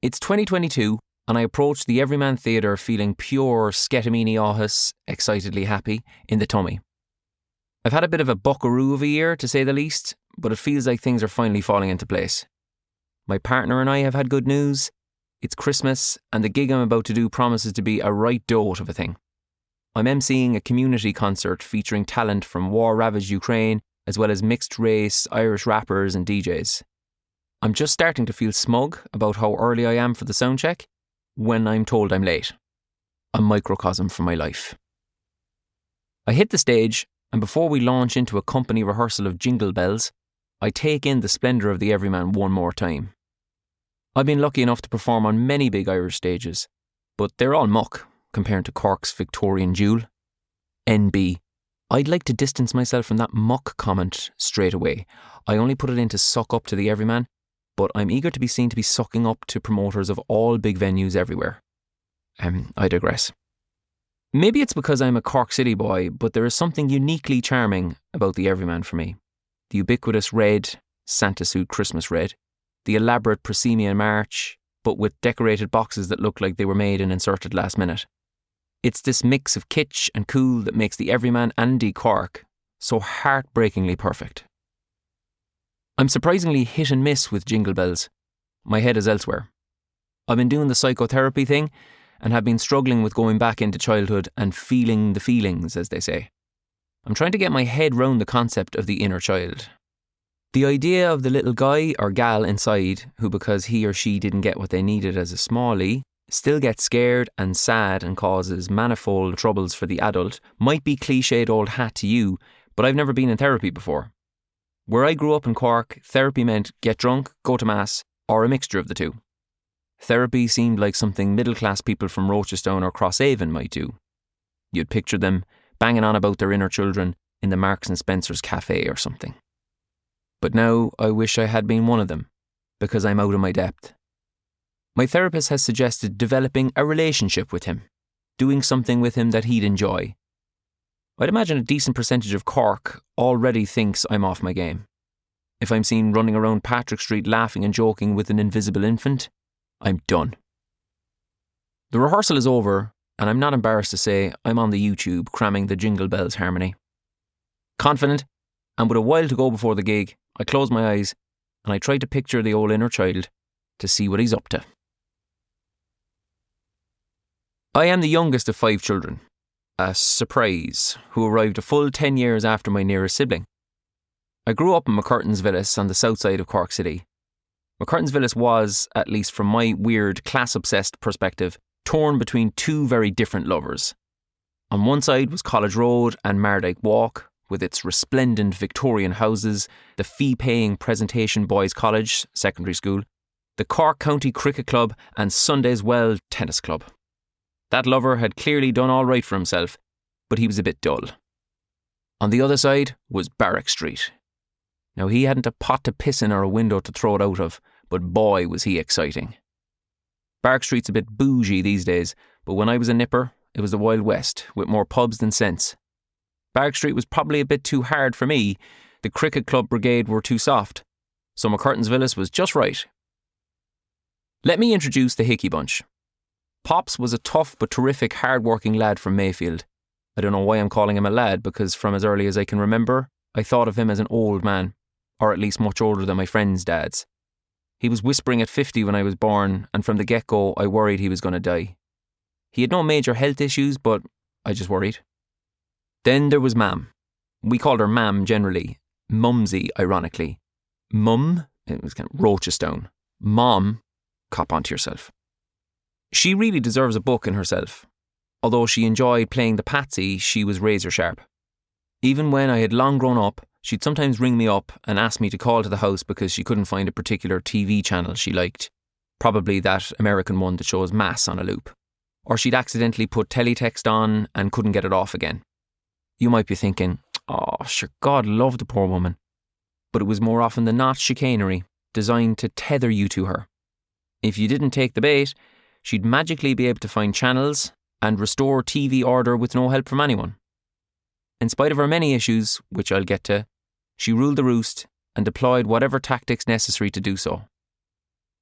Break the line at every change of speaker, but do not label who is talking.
It's 2022 and I approach the Everyman Theatre feeling pure sketamini ahus, excitedly happy, in the tummy. I've had a bit of a buckaroo of a year, to say the least, but it feels like things are finally falling into place. My partner and I have had good news. It's Christmas and the gig I'm about to do promises to be a right dote of a thing. I'm emceeing a community concert featuring talent from war-ravaged Ukraine as well as mixed-race Irish rappers and DJs. I'm just starting to feel smug about how early I am for the soundcheck when I'm told I'm late. A microcosm for my life. I hit the stage, and before we launch into a company rehearsal of Jingle Bells, I take in the splendour of the Everyman one more time. I've been lucky enough to perform on many big Irish stages, but they're all muck compared to Cork's Victorian Jewel. NB. I'd like to distance myself from that muck comment straight away. I only put it in to suck up to the Everyman, but I'm eager to be seen to be sucking up to promoters of all big venues everywhere. I digress. Maybe it's because I'm a Cork City boy, but there is something uniquely charming about the Everyman for me. The ubiquitous red, Santa suit Christmas red, the elaborate proscenium march, but with decorated boxes that look like they were made and inserted last minute. It's this mix of kitsch and cool that makes the Everyman Andy Cork so heartbreakingly perfect. I'm surprisingly hit and miss with Jingle Bells. My head is elsewhere. I've been doing the psychotherapy thing and have been struggling with going back into childhood and feeling the feelings, as they say. I'm trying to get my head round the concept of the inner child. The idea of the little guy or gal inside who, because he or she didn't get what they needed as a smallie, still gets scared and sad and causes manifold troubles for the adult might be cliched old hat to you, but I've never been in therapy before. Where I grew up in Cork, therapy meant get drunk, go to mass, or a mixture of the two. Therapy seemed like something middle-class people from Rochestone or Crosshaven might do. You'd picture them banging on about their inner children in the Marks and Spencer's cafe or something. But now I wish I had been one of them, because I'm out of my depth. My therapist has suggested developing a relationship with him, doing something with him that he'd enjoy. I'd imagine a decent percentage of Cork already thinks I'm off my game. If I'm seen running around Patrick Street laughing and joking with an invisible infant, I'm done. The rehearsal is over, and I'm not embarrassed to say I'm on the YouTube cramming the Jingle Bells harmony. Confident, and with a while to go before the gig, I close my eyes and I try to picture the old inner child to see what he's up to. I am the youngest of 5 children, a surprise, who arrived a full 10 years after my nearest sibling. I grew up in McCurtain's Villas on the south side of Cork City. McCurtain's Villas was, at least from my weird class-obsessed perspective, torn between two very different lovers. On one side was College Road and Mardyke Walk, with its resplendent Victorian houses, the fee-paying Presentation Boys College, secondary school, the Cork County Cricket Club and Sunday's Well Tennis Club. That lover had clearly done all right for himself, but he was a bit dull. On the other side was Barrack Street. Now he hadn't a pot to piss in or a window to throw it out of, but boy was he exciting. Barrack Street's a bit bougie these days, but when I was a nipper, it was the Wild West, with more pubs than sense. Barrack Street was probably a bit too hard for me, the cricket club brigade were too soft, so McCurtain's Villas was just right. Let me introduce the Hickey bunch. Pops was a tough but terrific hard-working lad from Mayfield. I don't know why I'm calling him a lad, because from as early as I can remember, I thought of him as an old man, or at least much older than my friends' dads. He was whispering at 50 when I was born, and from the get-go I worried he was going to die. He had no major health issues, but I just worried. Then there was Mam. We called her Mam generally. Mumsy, ironically. Mum, it was kind of Rochestone. Mom, cop onto yourself. She really deserves a book in herself. Although she enjoyed playing the patsy, she was razor sharp. Even when I had long grown up, she'd sometimes ring me up and ask me to call to the house because she couldn't find a particular TV channel she liked. Probably that American one that shows Mass on a loop. Or she'd accidentally put teletext on and couldn't get it off again. You might be thinking, oh, sure, God love the poor woman. But it was more often than not chicanery, designed to tether you to her. If you didn't take the bait, she'd magically be able to find channels and restore TV order with no help from anyone. In spite of her many issues, which I'll get to, she ruled the roost and deployed whatever tactics necessary to do so.